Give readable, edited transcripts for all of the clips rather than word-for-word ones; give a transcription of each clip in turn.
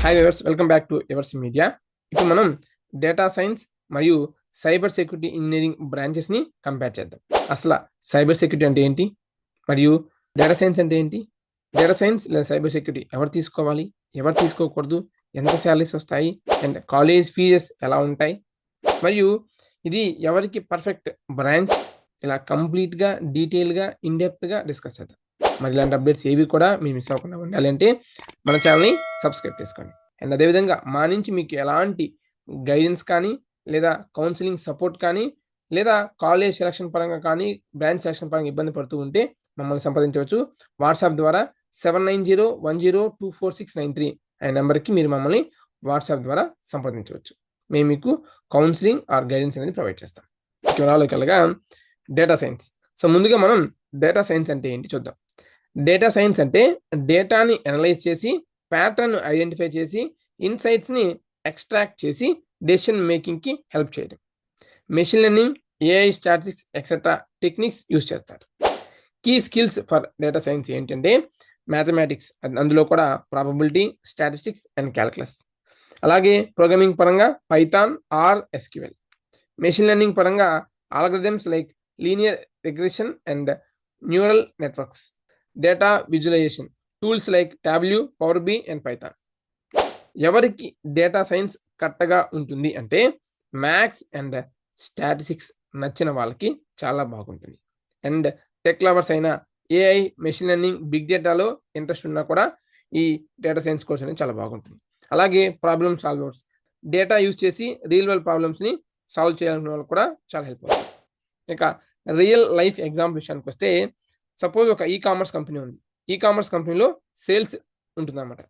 Hi viewers, welcome back to Evers media. ఇప్పుడు మనం data science మరియు సైబర్ సెక్యూరిటీ ఇంజనీరింగ్ బ్రాంచెస్ని కంపేర్ చేద్దాం. అసలు సైబర్ సెక్యూరిటీ అంటే ఏంటి, మరియు డేటా సైన్స్ అంటే ఏంటి, డేటా సైన్స్ లేదా సైబర్ సెక్యూరిటీ ఎవరు తీసుకోవాలి, ఎవరు తీసుకోకూడదు, ఎంత శాలరీస్ వస్తాయి, అండ్ కాలేజ్ ఫీజెస్ ఎలా ఉంటాయి, మరియు ఇది ఎవరికి పర్ఫెక్ట్ బ్రాంచ్, ఇలా కంప్లీట్గా డీటెయిల్గా ఇన్డెప్త్గా డిస్కస్ చేద్దాం. మరి ఇలాంటి అప్డేట్స్ ఏవి కూడా మీరు మిస్ అవ్వకుండా ఉండాలి అంటే మన ఛానల్ని సబ్స్క్రైబ్ చేసుకోండి. అండ్ అదేవిధంగా మా నుంచి మీకు ఎలాంటి గైడెన్స్ కానీ, లేదా కౌన్సిలింగ్ సపోర్ట్ కానీ, లేదా కాలేజ్ సెలక్షన్ పరంగా కానీ, బ్రాంచ్ సెలక్షన్ పరంగా ఇబ్బంది పడుతూ ఉంటే మమ్మల్ని సంప్రదించవచ్చు. వాట్సాప్ ద్వారా 7901024693 అనే నెంబర్కి మీరు మమ్మల్ని వాట్సాప్ ద్వారా సంప్రదించవచ్చు. మేము మీకు కౌన్సిలింగ్ ఆర్ గైడెన్స్ అనేది ప్రొవైడ్ చేస్తాం. వివరాల్లోకి వెళ్ళగా డేటా సైన్స్. సో ముందుగా మనం డేటా సైన్స్ అంటే ఏంటి చూద్దాం. డేటా సైన్స్ అంటే డేటాని అనలైజ్ చేసి, ప్యాటర్న్ ఐడెంటిఫై చేసి, ఇన్సైట్స్ని ఎక్స్ట్రాక్ట్ చేసి డెసిషన్ మేకింగ్కి హెల్ప్ చేయడం. Machine learning, AI, statistics etcetera techniques use చేస్తారు. Key skills for data science ఏంటంటే మ్యాథమెటిక్స్, అందులో కూడా ప్రాబబిలిటీ, స్టాటిస్టిక్స్ అండ్ క్యాల్కులస్. అలాగే ప్రోగ్రామింగ్ పరంగా Python R SQL. Machine learning పరంగా algorithms like linear regression and neural networks. Data visualisation tools like Tableau, Power B and Python. ఎవరికి data science కరెక్ట్గా ఉంటుంది అంటే మ్యాథ్స్ అండ్ స్టాటిస్టిక్స్ నచ్చిన వాళ్ళకి చాలా బాగుంటుంది. అండ్ టెక్ లవర్స్ అయిన ఏఐ, మెషిన్ లెర్నింగ్, బిగ్ డేటాలో ఇంట్రెస్ట్ ఉన్నా కూడా ఈ డేటా సైన్స్ కోర్స్ అనేది చాలా బాగుంటుంది. అలాగే ప్రాబ్లమ్ సాల్వర్స్, డేటా యూజ్ చేసి రియల్ వరల్డ్ ప్రాబ్లమ్స్ని సాల్వ్ చేయాలనుకునే వాళ్ళు కూడా చాలా హెల్ప్ అవుతుంది. ఇక రియల్ లైఫ్ ఎగ్జాంపుల్ విషయానికి వస్తే, సపోజ్ ఒక ఈ కామర్స్ కంపెనీ ఉంది. ఈ కామర్స్ కంపెనీలో సేల్స్ ఉంటుందన్నమాట.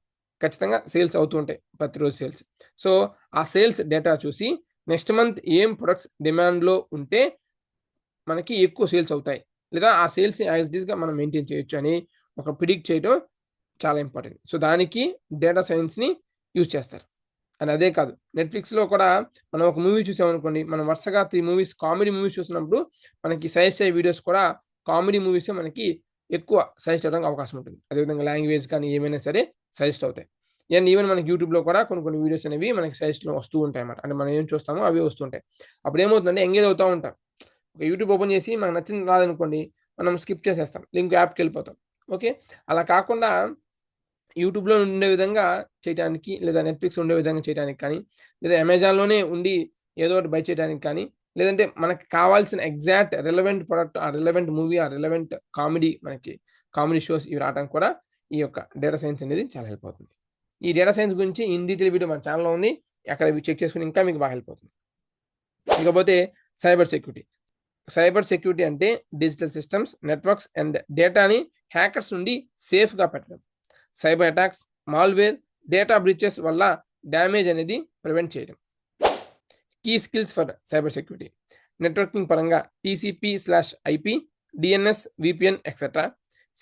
ఖచ్చితంగా సేల్స్ అవుతూ ఉంటాయి, ప్రతిరోజు సేల్స్. సో ఆ సేల్స్ డేటా చూసి నెక్స్ట్ మంత్ ఏం ప్రొడక్ట్స్ డిమాండ్లో ఉంటే మనకి ఎక్కువ సేల్స్ అవుతాయి, లేదా ఆ సేల్స్ యాజ్ ఇట్ ఈస్గా మనం మెయింటైన్ చేయొచ్చు అని ఒక ప్రిడిక్ట్ చేయడం చాలా ఇంపార్టెంట్. సో దానికి డేటా సైన్స్ని యూజ్ చేస్తారు. అండ్ అదే కాదు, నెట్ఫ్లిక్స్లో కూడా మనం ఒక మూవీ చూసామనుకోండి, మనం వరుసగా 3 మూవీస్ కామెడీ మూవీస్ చూసినప్పుడు మనకి సజెస్ట్ అయ్యే వీడియోస్ కూడా కామెడీ మూవీసే మనకి ఎక్కువ సజెస్ట్ అవ్వడానికి అవకాశం ఉంటుంది. అదేవిధంగా లాంగ్వేజ్ కానీ ఏమైనా సరే సజెస్ట్ అవుతాయి. అండ్ ఈవెన్ మనకి యూట్యూబ్లో కూడా కొన్ని వీడియోస్ అనేవి మనకి సజెస్ట్లో వస్తూ ఉంటాయి అన్నమాట. అంటే మనం ఏం చూస్తామో అవి వస్తుంటాయి. అప్పుడు ఏమవుతుందంటే ఎంగేజ్ అవుతూ ఉంటాం. ఒక యూట్యూబ్ ఓపెన్ చేసి మనకు నచ్చింది రాదనుకోండి, మనం స్కిప్ చేసేస్తాం, లింక్ యాప్కి వెళ్ళిపోతాం. ఓకే, అలా కాకుండా యూట్యూబ్లో ఉండే విధంగా చేయడానికి, లేదా నెట్ఫ్లిక్స్ ఉండే విధంగా చేయడానికి కానీ, లేదా అమెజాన్లోనే ఉండి ఏదో ఒకటి బై చేయడానికి కానీ, లేదంటే మనకి కావాల్సిన ఎగ్జాక్ట్ రిలవెంట్ ప్రొడక్ట్, ఆ రిలవెంట్ మూవీ, ఆ రిలవెంట్ కామెడీ, మనకి కామెడీ షోస్ ఇవి రావడానికి కూడా ఈ యొక్క డేటా సైన్స్ అనేది చాలా హెల్ప్ అవుతుంది. ఈ డేటా సైన్స్ గురించి ఇన్ డీటెయిల్ వీడియో మన ఛానల్లో ఉంది, అక్కడ చెక్ చేసుకుని ఇంకా మీకు బాగా హెల్ప్ అవుతుంది. ఇకపోతే సైబర్ సెక్యూరిటీ. సైబర్ సెక్యూరిటీ అంటే డిజిటల్ సిస్టమ్స్, నెట్వర్క్స్ అండ్ డేటాని హ్యాకర్స్ నుండి సేఫ్గా పెట్టడం. Cyber attacks, malware, data breaches వల్ల డ్యామేజ్ అనేది ప్రివెంట్ చేయడం. Key skills for cyber security. Networking పరంగా TCP/IP, DNS, VPN etcetera.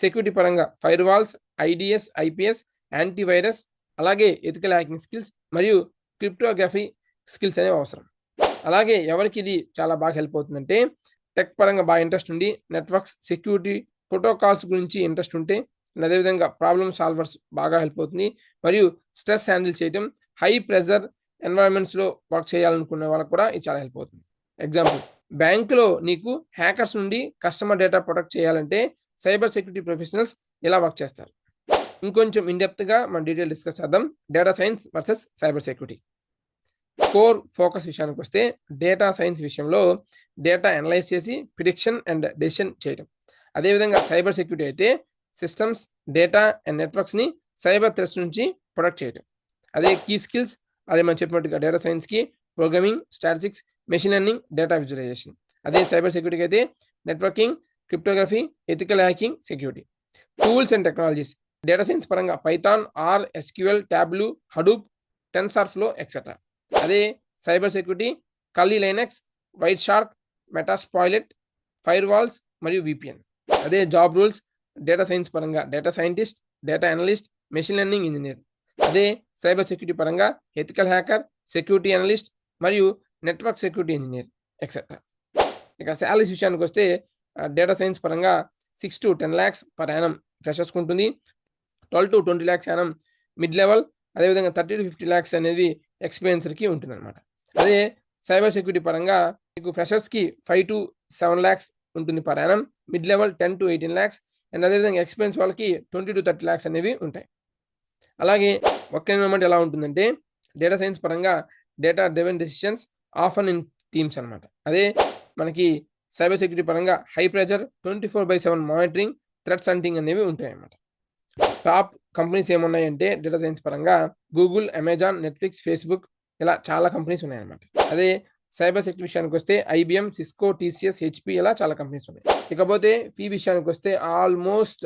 Security పరంగా firewalls, IDS, IPS, antivirus, అలాగే ఎథికల్ హ్యాకింగ్ స్కిల్స్ మరియు క్రిప్టోగ్రఫీ స్కిల్స్ అనేవి అవసరం. అలాగే ఎవరికి ఇది చాలా బాగా హెల్ప్ అవుతుందంటే టెక్ పరంగా బాగా ఇంట్రెస్ట్ ఉండి, నెట్వర్క్స్, సెక్యూరిటీ, ప్రోటోకాల్స్ గురించి ఇంట్రెస్ట్ ఉంటే, అదేవిధంగా ప్రాబ్లమ్ సాల్వర్స్ బాగా హెల్ప్ అవుతుంది. మరియు స్ట్రెస్ హ్యాండిల్ చేయడం, హై ప్రెజర్ ఎన్వైరన్మెంట్స్లో వర్క్ చేయాలనుకునే వాళ్ళకి కూడా ఇది చాలా హెల్ప్ అవుతుంది. ఎగ్జాంపుల్, బ్యాంకులో నీకు హ్యాకర్స్ నుండి కస్టమర్ డేటా ప్రొటెక్ట్ చేయాలంటే సైబర్ సెక్యూరిటీ ప్రొఫెషనల్స్ ఇలా వర్క్ చేస్తారు. ఇంకొంచెం ఇన్డెప్త్గా మనం డీటెయిల్ డిస్కస్ చేద్దాం. Data science versus cyber security. Core focus విషయానికి వస్తే, డేటా సైన్స్ విషయంలో డేటా అనలైజ్ చేసి ప్రిడిక్షన్ అండ్ డెసిషన్ చేయడం. అదేవిధంగా సైబర్ సెక్యూరిటీ అయితే సిస్టమ్స్, డేటా అండ్ నెట్వర్క్స్ని సైబర్ థ్రెట్స్ నుంచి ప్రొటెక్ట్ చేయడం. అదే కీ స్కిల్స్, అదే మనం చెప్పినట్టుగా డేటా సైన్స్కి programming, statistics, machine learning, data visualisation. అదే సైబర్ సెక్యూరిటీకి అయితే networking, cryptography, ethical hacking, security. Tools and technologies. Data science పరంగా Python, R, SQL, Tableau, Hadoop, TensorFlow etcetera. అదే cyber security Kali Linux, Wireshark, Metasploit, firewalls మరియు VPN. అదే job roles, data science పరంగా data scientist, data analyst, machine learning engineer. అదే cyber security పరంగా ethical hacker, security analyst మరియు network security engineer etcetera. ఇక salaries విషయానికి వస్తే data science పరంగా 6 to 10 lakhs పర్ యానం ఫ్రెషర్స్కి ఉంటుంది, 12 to 20 lakhs annum mid level, అదేవిధంగా 30-50 lakhs అనేది ఎక్స్‌పీరియన్సర్‌కి ఉంటుందన్నమాట. అదే సైబర్ సెక్యూరిటీ పరంగా మీకు ఫ్రెషర్స్‌కి 5-7 lakhs ఉంటుంది per annum. Mid level 10-18 lakhs and అదేవిధంగా ఎక్స్‌పీరియన్స్ వాళ్ళకి 20-30 lakhs అనేవి ఉంటాయి. అలాగే వర్క్ ఎన్విరాన్మెంట్ ఎలా ఉంటుందంటే డేటా సైన్స్ పరంగా data driven decisions often in teams అనమాట. అదే మనకి సైబర్ సెక్యూరిటీ పరంగా high pressure 24/7 monitoring threats hunting అనేవి ఉంటాయన్నమాట. టాప్ కంపెనీస్ ఏమున్నాయంటే డేటా సైన్స్ పరంగా గూగుల్, అమెజాన్, నెట్‌ఫ్లిక్స్, ఫేస్‌బుక్ ఇలా చాలా కంపెనీస్ ఉన్నాయన్నమాట. అదే సైబర్ సెక్యూరిటీ విషయానికొస్తే ఐబీఎం, సిస్కో, టీసీఎస్, హెచ్‌పీ ఇలా చాలా కంపెనీస్ ఉన్నాయి. ఇకపోతే ఫీ విషయానికొస్తే ఆల్మోస్ట్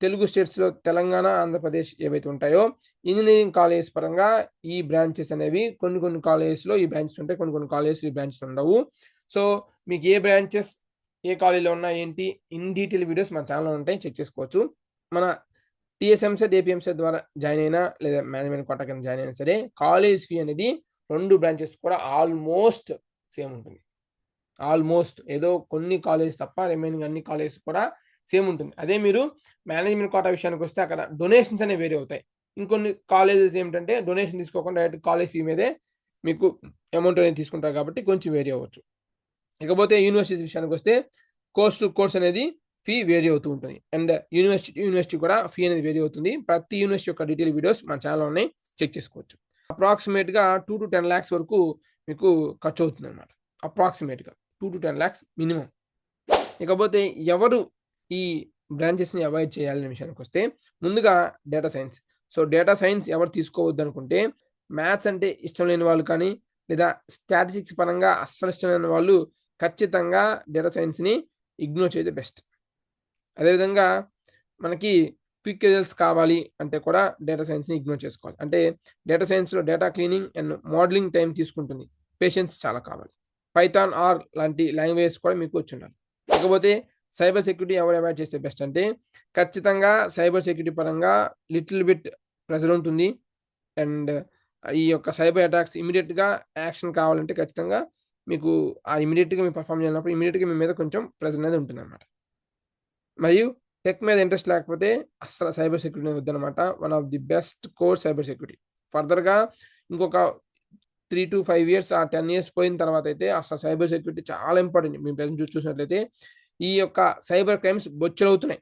తెలుగు స్టేట్స్‌లో తెలంగాణ, ఆంధ్రప్రదేశ్ ఏవైతే ఉంటాయో ఇంజినీరింగ్ కాలేజెస్ పరంగా ఈ బ్రాంచెస్ అనేవి కొన్ని కాలేజెస్‌లో ఈ బ్రాంచెస్ ఉంటాయి. కొన్ని కాలేజెస్‌లో ఈ బ్రాంచెస్ ఉండవు. సో, మీకు ఏ బ్రాంచెస్ ఏ కాలేజ్‌లో ఉన్నాయి ఏంటి ఇన్ డీటెయిల్ వీడియోస్ మన ఛానెల్‌లో ఉంటాయి. చెక్ చేసుకోవచ్చు. మన టీఎస్ఎంసెట్, ఏపీఎంసెట్ ద్వారా జాయిన్ అయినా లేదా మేనేజ్మెంట్ కోటా కింద జాయిన్ అయినా సరే కాలేజ్ ఫీ అనేది 2 బ్రాంచెస్ కూడా ఆల్మోస్ట్ సేమ్ ఉంటుంది. ఆల్మోస్ట్ ఏదో కొన్ని కాలేజ్ తప్ప రిమైనింగ్ అన్ని కాలేజెస్ కూడా సేమ్ ఉంటుంది. అదే మీరు మేనేజ్మెంట్ కోటా విషయానికొస్తే అక్కడ డొనేషన్స్ అనేవి వేరీ అవుతాయి. ఇంకొన్ని కాలేజెస్ ఏమిటంటే డొనేషన్ తీసుకోకుండా డైరెక్ట్ కాలేజ్ ఫీ మీదే మీకు అమౌంట్ అనేది తీసుకుంటారు కాబట్టి కొంచెం వేరీ అవ్వచ్చు. ఇకపోతే యూనివర్సిటీస్ విషయానికొస్తే కోర్స్ టు కోర్స్ అనేది ఫీ వేరీ అవుతూ ఉంటుంది. అండ్ యూనివర్సిటీ కూడా ఫీ అనేది వేరీ అవుతుంది. ప్రతి యూనివర్సిటీ యొక్క డీటెయిల్ వీడియోస్ మన ఛానెల్‌లో ఉన్నాయి. చెక్ చేసుకోవచ్చు. అప్రాక్సిమేట్‌గా 2-10 లాక్స్ వరకు మీకు ఖర్చవుతుందన్నమాట. అప్రాక్సిమేట్‌గా 2-10 లాక్స్ మినిమమ్. ఇకపోతే ఎవరు ఈ బ్రాంచెస్‌ని అవాయిడ్ చేయాలనే విషయానికొస్తే ముందుగా data science. So, data science ఎవరు తీసుకోవద్దనుకుంటే మ్యాథ్స్ అంటే ఇష్టం లేని వాళ్ళు కానీ, లేదా స్టాటిస్టిక్స్ పరంగా అస్సలు ఇష్టం లేని వాళ్ళు ఖచ్చితంగా డేటా సైన్స్‌ని ఇగ్నోర్ చేయడం బెస్ట్. అదేవిధంగా మనకి క్విక్ రిజల్ట్స్ కావాలి అంటే కూడా డేటా సైన్స్‌ని ఇగ్నోర్ చేసుకోవాలి. అంటే డేటా సైన్స్‌లో data cleaning and modelling time తీసుకుంటుంది. పేషెన్స్ చాలా కావాలి. పైథాన్, ఆర్ లాంటి లాంగ్వేజెస్ కూడా మీకు వచ్చుండాలి. ఇకపోతే సైబర్ సెక్యూరిటీ ఎవరు అవాయిడ్ చేస్తే బెస్ట్ అంటే ఖచ్చితంగా సైబర్ సెక్యూరిటీ పరంగా లిటిల్ బిట్ ప్రెషర్ ఉంటుంది. అండ్ ఈ యొక్క సైబర్ అటాక్స్ ఇమ్మీడియేట్‌గా యాక్షన్ కావాలంటే ఖచ్చితంగా మీకు ఇమ్మీడియేట్‌గా మీరు పెర్ఫార్మ్ చేయాలన్నప్పుడు ఇమ్మీడియేట్‌గా మీ మీద కొంచెం ప్రెషర్ అనేది ఉంటుందన్నమాట. మరియు టెక్ మీద ఇంట్రెస్ట్ లేకపోతే అస్సలు సైబర్ సెక్యూరిటీ వద్దనమాట. One of the best core cyber security. ఫర్దర్‌గా ఇంకొక 3-5 ఇయర్స్ 10 ఇయర్స్ పోయిన తర్వాత అయితే అసలు సైబర్ సెక్యూరిటీ చాలా ఇంపార్టెంట్. మీరు ప్రెజెంట్ చూసినట్లయితే ఈ యొక్క సైబర్ క్రైమ్స్ బొచ్చెడవుతున్నాయి.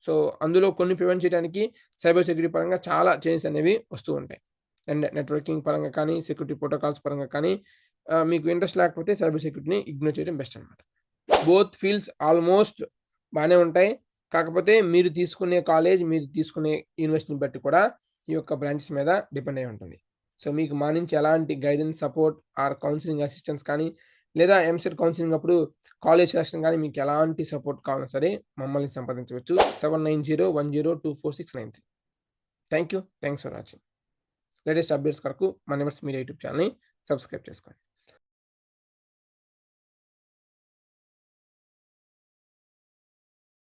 సో, అందులో కొన్ని ప్రివెంట్ చేయడానికి సైబర్ సెక్యూరిటీ పరంగా చాలా చేంజెస్ అనేవి వస్తూ ఉంటాయి. అండ్ నెట్వర్కింగ్ పరంగా కానీ, సెక్యూరిటీ ప్రోటోకాల్స్ పరంగా కానీ మీకు ఇంట్రెస్ట్ లేకపోతే సైబర్ సెక్యూరిటీని ఇగ్నోర్ చేయడం బెస్ట్ అనమాట. బోత్ ఫీల్డ్స్ ఆల్మోస్ట్ బానే ఉంటాయి. కాకపోతే మీరు తీసుకునే కాలేజ్, మీరు తీసుకునే యూనివర్సిటీని బట్టి కూడా ఈ యొక్క బ్రాంచెస్ మీద డిపెండ్ అయ్యి ఉంటుంది. సో, మీకు మా నుంచి ఎలాంటి guidance, support or counselling assistance కానీ, లేదా ఎంసెట్ కౌన్సెలింగ్ అప్పుడు కాలేజ్ సెలక్షన్ కానీ మీకు ఎలాంటి సపోర్ట్ కావాలన్నా సరే మమ్మల్ని సంప్రదించవచ్చు. 7901024693. Thank you. Thanks for watching. Latest updates కొరకు మన న్యూమర్స్ మీడియా యూట్యూబ్ ఛానెల్‌ని సబ్స్క్రైబ్ చేసుకోండి.